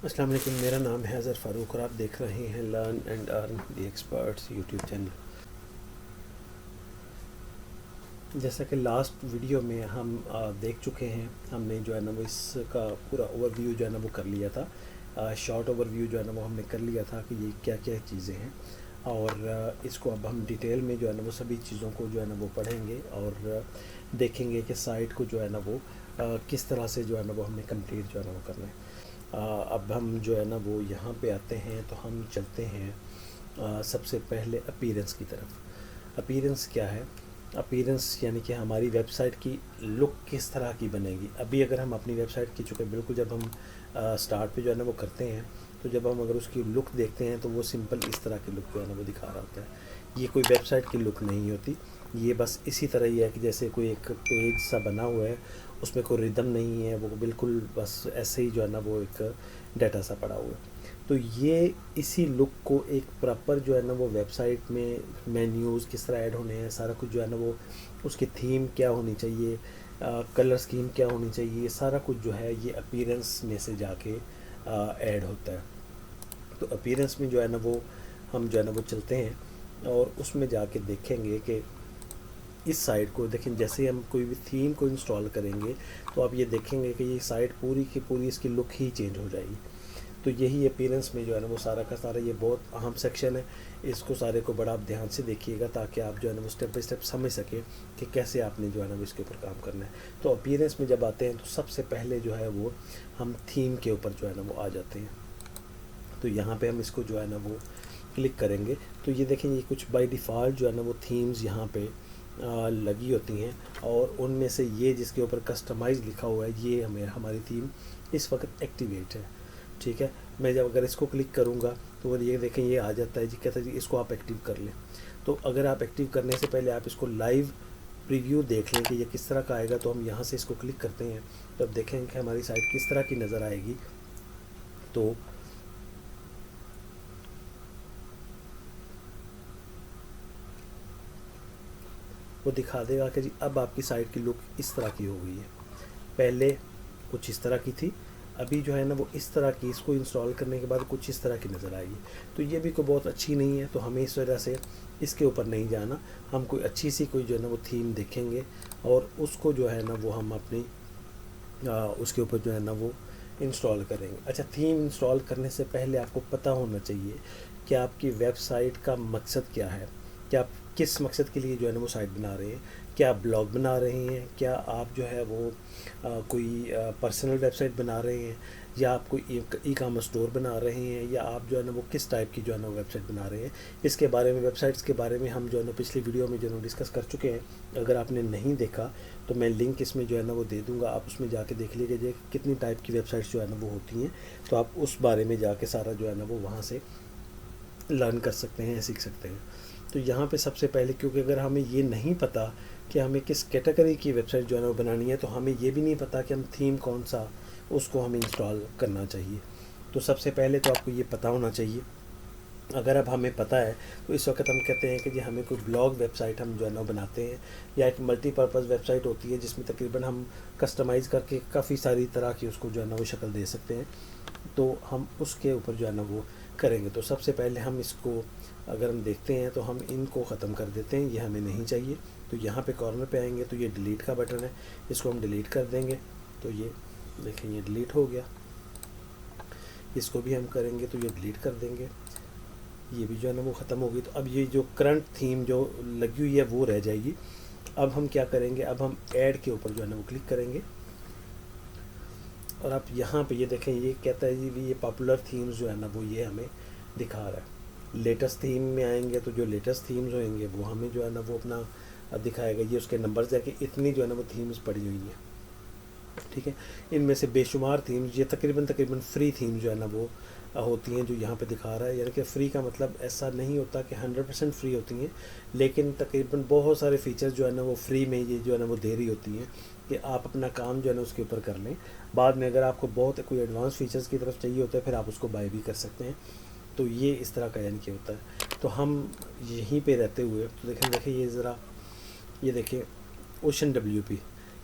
السلام علیکم، میرا نام ہے اظہر فاروق اور آپ دیکھ رہے ہیں learn and earn the experts YouTube channel. جیسا کہ لاسٹ ویڈیو میں ہم دیکھ چکے ہیں، ہم نے جو ہے نا وہ اس کا پورا اوور ویو جو ہے نا وہ کر لیا تھا، شارٹ اوور ویو جو ہے نا وہ ہم نے کر لیا تھا کہ یہ کیا کیا چیزیں ہیں، اور اس کو اب ہم ڈیٹیل میں جو ہے نا وہ سبھی چیزوں کو جو ہے نا وہ پڑھیں گے اور دیکھیں گے کہ سائٹ کو جو ہے نا وہ کس طرح سے جو ہے نا وہ ہم نے کمپلیٹ جو ہے نا وہ کرنا ہے۔ اب ہم جو ہے نا وہ یہاں پہ آتے ہیں تو ہم چلتے ہیں سب سے پہلے اپیرنس کی طرف۔ اپیرنس کیا ہے؟ اپیرنس یعنی کہ ہماری ویب سائٹ کی لک کس طرح کی بنے گی۔ ابھی اگر ہم اپنی ویب سائٹ کی چونکہ بالکل جب ہم سٹارٹ پہ جو ہے نا وہ کرتے ہیں تو جب ہم اگر اس کی لک دیکھتے ہیں تو وہ سمپل اس طرح کی لک جو ہے نا وہ دکھا رہا ہوتا ہے۔ یہ کوئی ویب سائٹ کی لک نہیں ہوتی، یہ بس اسی طرح ہی ہے کہ جیسے کوئی ایک پیج سا بنا ہوا ہے، اس میں کوئی ردم نہیں ہے، وہ بالکل بس ایسے ہی جو ہے نا وہ ایک ڈیٹا سا پڑا ہوا ہے۔ تو یہ اسی لک کو ایک پراپر جو ہے نا وہ ویب سائٹ میں مینیوز کس طرح ایڈ ہونے ہیں، سارا کچھ جو ہے نا وہ اس کی تھیم کیا ہونی چاہیے، کلر اسکیم کیا ہونی چاہیے، یہ سارا کچھ جو ہے یہ اپیرنس میں سے جا کے ایڈ ہوتا ہے۔ تو اپیرنس میں جو ہے نا وہ ہم جو ہے نا وہ چلتے ہیں اور اس میں جا کے دیکھیں گے کہ اس سائٹ کو دیکھیں، جیسے ہم کوئی بھی تھیم کو انسٹال کریں گے تو آپ یہ دیکھیں گے کہ یہ سائٹ پوری کی پوری اس کی لک ہی چینج ہو جائے گی۔ تو یہی اپیرنس میں جو ہے نا وہ سارا کا سارا یہ بہت اہم سیکشن ہے، اس کو سارے کو بڑا آپ دھیان سے دیکھیے گا تاکہ آپ جو ہے نا وہ اسٹیپ بائی اسٹیپ سمجھ سکیں کہ کیسے آپ نے جو ہے نا وہ اس کے اوپر کام کرنا ہے۔ تو اپیرنس میں جب آتے ہیں تو سب سے پہلے جو ہے وہ ہم تھیم کے اوپر جو ہے نا وہ آ جاتے ہیں۔ تو یہاں پہ ہم اس کو جو ہے نا وہ کلک کریں گے تو یہ دیکھیں یہ کچھ بائی ڈیفالٹ جو ہے نا وہ تھیمز یہاں پہ لگی ہوتی ہیں، اور ان میں سے یہ جس کے اوپر کسٹمائز لکھا ہوا ہے یہ ہماری تھیم اس وقت ایکٹیویٹ ہے، ٹھیک ہے۔ میں جب اگر اس کو کلک کروں گا تو وہ یہ دیکھیں یہ آ جاتا ہے جی، کہتا ہے جی اس کو آپ ایکٹیو کر لیں۔ تو اگر آپ ایکٹیو کرنے سے پہلے آپ اس کو لائیو پریویو دیکھ لیں کہ یہ کس طرح کا آئے گا، تو ہم یہاں سے اس کو کلک کرتے ہیں تو اب دیکھیں کہ ہماری سائٹ کس طرح کی نظر آئے گی۔ تو وہ دکھا دے گا کہ جی اب آپ کی سائٹ کی لک اس طرح کی ہو گئی ہے، پہلے کچھ اس طرح کی تھی، ابھی جو ہے نا وہ اس طرح کی، اس کو انسٹال کرنے کے بعد کچھ اس طرح کی نظر آئے گی۔ تو یہ بھی کوئی بہت اچھی نہیں ہے، تو ہمیں اس وجہ سے اس کے اوپر نہیں جانا، ہم کوئی اچھی سی کوئی جو ہے نا وہ تھیم دیکھیں گے اور اس کو جو ہے نا وہ ہم اپنی اس کے اوپر جو ہے نا وہ انسٹال کریں گے۔ اچھا، تھیم انسٹال کرنے سے پہلے آپ کو پتہ ہونا چاہیے کہ آپ کی ویب سائٹ کا مقصد کیا ہے، کہ آپ کس مقصد کے لیے جو ہے نا وہ سائٹ بنا رہے ہیں۔ کیا آپ بلاگ بنا رہے ہیں، کیا آپ جو ہے وہ کوئی پرسنل ویب سائٹ بنا رہے ہیں، یا آپ کوئی ای کامرس اسٹور بنا رہے ہیں، یا آپ جو ہے نا وہ کس ٹائپ کی جو ہے نا ویب سائٹ بنا رہے ہیں۔ اس کے بارے میں، ویب سائٹس کے بارے میں ہم جو ہے نا پچھلی ویڈیو میں جو ہے نا ڈسکس کر چکے ہیں، اگر آپ نے نہیں دیکھا تو میں لنک اس میں جو ہے نا وہ دے دوں گا، آپ اس میں جا کے دیکھ لیجیے کتنی ٹائپ کی ویب سائٹس جو ہے نا وہ ہوتی ہیں، تو آپ اس بارے میں جا کے سارا جو ہے نا وہ وہاں سے لرن کر سکتے ہیں، سیکھ سکتے ہیں۔ تو یہاں پہ سب سے پہلے، کیونکہ اگر ہمیں یہ نہیں پتہ کہ ہمیں کس کیٹیگری کی ویب سائٹ جو ہے نا وہ بنانی ہے، تو ہمیں یہ بھی نہیں پتہ کہ ہم تھیم کون سا اس کو ہمیں انسٹال کرنا چاہیے۔ تو سب سے پہلے تو آپ کو یہ پتہ ہونا چاہیے۔ اگر اب ہمیں پتہ ہے تو اس وقت ہم کہتے ہیں کہ جی ہمیں کوئی بلاگ ویب سائٹ ہم جو ہے نا بناتے ہیں، یا ایک ملٹی پرپز ویب سائٹ ہوتی ہے جس میں تقریباً ہم کسٹمائز کر کے کافی ساری طرح کی اس کو جو ہے نا وہ شکل دے سکتے ہیں، تو ہم اس کے اوپر جو ہے نا وہ کریں گے۔ تو سب سے پہلے ہم اس کو اگر ہم دیکھتے ہیں تو ہم ان کو ختم کر دیتے ہیں، یہ ہمیں نہیں چاہیے۔ تو یہاں پہ کارنر پہ آئیں گے تو یہ ڈیلیٹ کا بٹن ہے، اس کو ہم ڈیلیٹ کر دیں گے۔ تو یہ دیکھیں یہ ڈیلیٹ ہو گیا، اس کو بھی ہم کریں گے تو یہ ڈیلیٹ کر دیں گے، یہ بھی جو ہے نا وہ ختم ہوگی۔ تو اب یہ جو کرنٹ تھیم جو لگی ہوئی ہے وہ رہ جائے گی۔ اب ہم کیا کریں گے، اب ہم ایڈ کے اوپر جو ہے نا وہ کلک کریں گے، اور آپ یہاں پہ یہ دیکھیں یہ کہتا ہے جی یہ پاپولر تھیمز جو ہے نا وہ یہ ہمیں دکھا رہا ہے۔ لیٹسٹ تھیم میں آئیں گے تو جو لیٹسٹ تھیمز ہوئیں گے وہ ہمیں جو ہے نا وہ اپنا دکھائے گا، یہ اس کے نمبرز ہے کہ اتنی جو ہے نا وہ تھیمز پڑی ہوئی ہیں، ٹھیک ہے۔ ان میں سے بے شمار تھیمز، یہ تقریباً فری تھیم جو ہے نا وہ ہوتی ہیں جو یہاں پہ دکھا رہا ہے۔ یعنی کہ فری کا مطلب ایسا نہیں ہوتا کہ 100% فری ہوتی ہیں، لیکن تقریباً بہت سارے فیچرز جو ہے نا وہ فری میں یہ جو ہے نا وہ دے رہی ہوتی ہیں کہ آپ اپنا کام جو ہے نا اس کے اوپر کر لیں۔ بعد میں اگر آپ کو بہت کوئی ایڈوانس فیچرز کی طرف چاہیے ہوتا ہے پھر آپ اس کو بائی بھی کر سکتے ہیں۔ تو یہ اس طرح کا یعنی کہ ہوتا ہے۔ تو ہم یہیں پہ رہتے ہوئے تو دیکھیں یہ ذرا یہ دیکھیں اوشن ڈبلیو پی،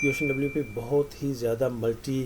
یہ اوشن ڈبلیو پی بہت ہی زیادہ ملٹی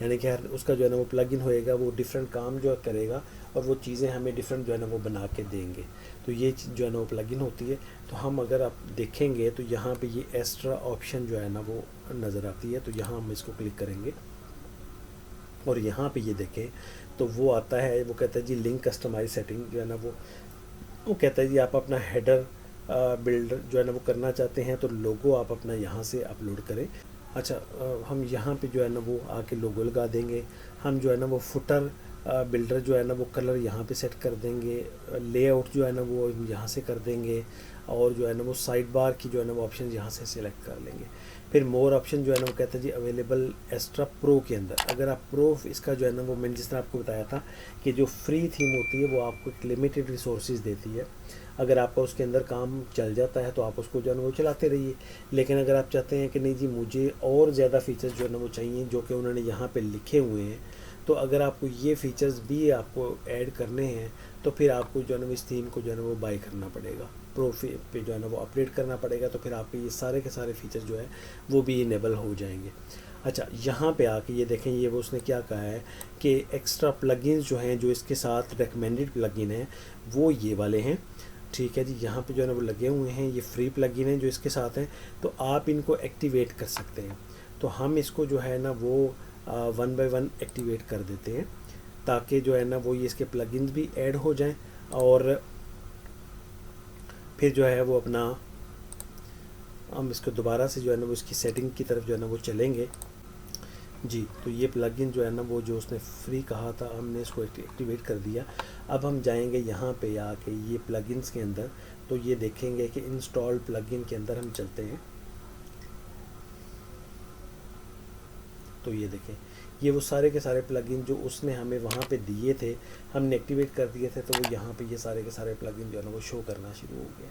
یعنی کہ ہر اس کا جو ہے نا وہ پلگ ان ہوئے گا، وہ ڈفرینٹ کام جو کرے گا اور وہ چیزیں ہمیں ڈفرینٹ جو ہے نا وہ بنا کے دیں گے. تو یہ جو ہے نا وہ پلگ ان ہوتی ہے. تو ہم اگر آپ دیکھیں گے تو یہاں پہ یہ ایکسٹرا آپشن جو ہے نا وہ نظر آتی ہے. تو یہاں ہم اس کو کلک کریں گے اور یہاں پہ یہ دیکھیں تو وہ آتا ہے، وہ کہتا ہے جی لنک کسٹمائز سیٹنگ جو ہے نا وہ کہتا ہے جی آپ اپنا ہیڈر بلڈر جو ہے نا وہ کرنا چاہتے ہیں تو لوگو آپ اپنا یہاں سے اپلوڈ کریں. اچھا ہم یہاں پہ جو ہے نا وہ آ کے لوگو لگا دیں گے. ہم جو ہے نا وہ فوٹر بلڈر جو ہے نا وہ کلر یہاں پہ سیٹ کر دیں گے. لے آؤٹ جو ہے نا وہ یہاں سے کر دیں گے اور جو ہے نا وہ سائڈ بار کی جو ہے نا وہ آپشن یہاں سے سلیکٹ کر لیں گے. پھر مور آپشن جو ہے نا وہ کہتا ہے جی اویلیبل ایکسٹرا پرو کے اندر. اگر آپ پرو اس کا جو ہے نا وہ میں نے جس طرح آپ کو بتایا تھا کہ جو فری تھیم ہوتی ہے وہ آپ کو ایک لمیٹیڈ ریسورسز دیتی ہے. اگر آپ کا اس کے اندر کام چل جاتا ہے تو آپ اس کو جو ہے نا وہ چلاتے رہیے. لیکن اگر آپ چاہتے ہیں کہ نہیں جی مجھے اور زیادہ فیچرز جو ہے نا وہ چاہیے جو کہ انہوں نے یہاں پہ لکھے ہوئے ہیں، تو اگر آپ کو یہ فیچرز بھی آپ کو ایڈ کرنے ہیں تو پھر آپ کو جو ہے نا اس تھیم کو جو ہے نا وہ بائی کرنا پڑے گا، پرو پہ جو ہے نا وہ اپڈیٹ کرنا پڑے گا. تو پھر آپ کے یہ سارے کے سارے فیچر جو ہے وہ بھی انیبل ہو جائیں گے. اچھا یہاں پہ آ کے یہ دیکھیں یہ وہ اس نے کیا کہا ہے کہ ایکسٹرا پلگنز جو ہیں جو اس کے ساتھ ریکمینڈڈ پلگن ہیں وہ یہ والے ہیں. ٹھیک ہے جی، یہاں پہ جو ہے نا وہ لگے ہوئے ہیں، یہ فری پلگن ہیں جو اس کے ساتھ ہیں. تو آپ ان کو ایکٹیویٹ کر سکتے ہیں. تو ہم اس کو جو ہے نا وہ 1 بائی 1 ایکٹیویٹ کر دیتے ہیں تاکہ جو ہے نا وہ یہ اس کے پلگنز بھی ایڈ ہو جائیں اور پھر جو ہے وہ اپنا ہم اس کو دوبارہ سے جو ہے نا وہ اس کی سیٹنگ کی طرف جو ہے نا وہ چلیں گے. جی تو یہ پلگن جو ہے نا وہ جو اس نے فری کہا تھا ہم نے اس کو ایکٹیویٹ کر دیا. اب ہم جائیں گے یہاں پہ آ کے یہ پلگنس کے اندر، تو یہ دیکھیں گے کہ انسٹال پلگن کے اندر ہم چلتے ہیں. تو یہ دیکھیں یہ وہ سارے کے سارے پلگن جو اس نے ہمیں وہاں پہ دیے تھے، ہم نے ایکٹیویٹ کر دیے تھے، تو وہ یہاں پہ یہ سارے کے سارے پلگن جو ہے نا وہ شو کرنا شروع ہو گئے.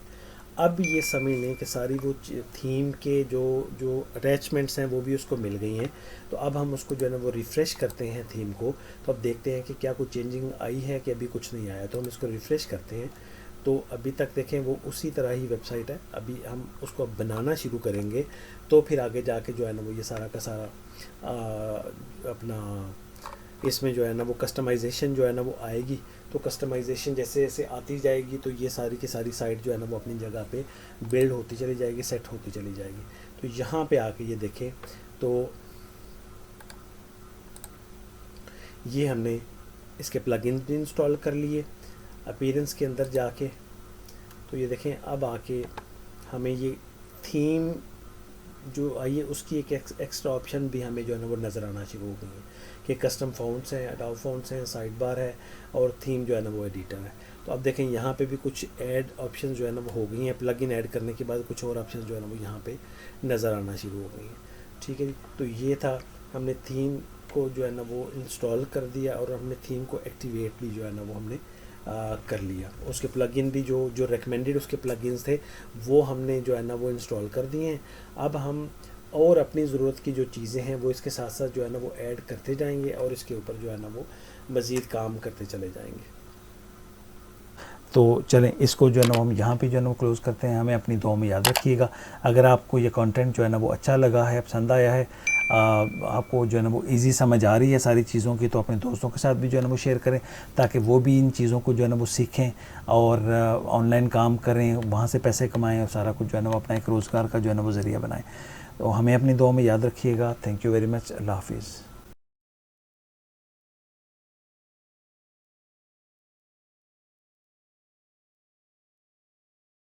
اب یہ سمجھ لیں کہ ساری وہ تھیم کے جو اٹیچمنٹس ہیں وہ بھی اس کو مل گئی ہیں. تو اب ہم اس کو جو ہے نا وہ ریفریش کرتے ہیں تھیم کو. تو اب دیکھتے ہیں کہ کیا کوئی چینجنگ آئی ہے کہ ابھی کچھ نہیں آیا. تو ہم اس کو ریفریش کرتے ہیں تو ابھی تک دیکھیں وہ اسی طرح ہی ویب سائٹ ہے. ابھی ہم اس کو بنانا شروع کریں گے تو پھر آگے جا کے جو ہے نا وہ یہ سارا کا سارا اپنا اس میں جو ہے نا وہ کسٹمائزیشن جو ہے نا وہ آئے گی. تو کسٹمائزیشن جیسے جیسے آتی جائے گی تو یہ ساری کی ساری سائٹ جو ہے نا وہ اپنی جگہ پہ بلڈ ہوتی چلی جائے گی، سیٹ ہوتی چلی جائے گی. تو یہاں پہ آ کے یہ دیکھیں تو یہ ہم نے اس کے پلگنز بھی انسٹال کر لیے. اپیرنس کے اندر جا کے تو یہ دیکھیں اب آ کے ہمیں یہ تھیم جو آئی ہے اس کی ایک ایکسٹرا آپشن بھی ہمیں جو ہے نا وہ نظر آنا شروع ہو گئی ہے کہ کسٹم فونٹس ہیں، اڈاب فونٹس ہیں، سائڈ بار ہے اور تھیم جو ہے نا وہ ایڈیٹر ہے. تو اب دیکھیں یہاں پہ بھی کچھ ایڈ آپشن جو ہے نا وہ ہو گئی ہیں. پلگ ان ایڈ کرنے کے بعد کچھ اور آپشن جو ہے نا وہ یہاں پہ نظر آنا شروع ہو گئی ہیں. ٹھیک ہے جی، تو یہ تھا ہم نے تھیم کو جو ہے نا وہ انسٹال کر دیا اور ہم نے تھیم کو ایکٹیویٹ بھی جو ہے نا وہ ہم نے کر لیا. اس کے پلگ ان بھی جو ریکمینڈڈ اس کے پلگ انس تھے وہ ہم نے جو ہے نا وہ انسٹال کر دیے ہیں. اب ہم اور اپنی ضرورت کی جو چیزیں ہیں وہ اس کے ساتھ ساتھ جو ہے نا وہ ایڈ کرتے جائیں گے اور اس کے اوپر جو ہے نا وہ مزید کام کرتے چلے جائیں گے. تو چلیں اس کو جو ہے نا ہم یہاں پہ جو ہے نا وہ کلوز کرتے ہیں. ہمیں اپنی دعاؤں میں یاد رکھیے گا. اگر آپ کو یہ کانٹینٹ جو ہے نا وہ اچھا لگا ہے، پسند آیا ہے، آپ کو جو ہے نا وہ ایزی سمجھ آ رہی ہے ساری چیزوں کی، تو اپنے دوستوں کے ساتھ بھی جو ہے نا وہ شیئر کریں تاکہ وہ بھی ان چیزوں کو جو ہے نا وہ سیکھیں اور آن لائن کام کریں، وہاں سے پیسے کمائیں اور سارا کچھ جو ہے نا وہ اپنا ایک روزگار کا جو ہے نا وہ ذریعہ بنائیں. تو ہمیں اپنی دعاؤں میں یاد رکھیے گا. Thank you very much. اللہ حافظ.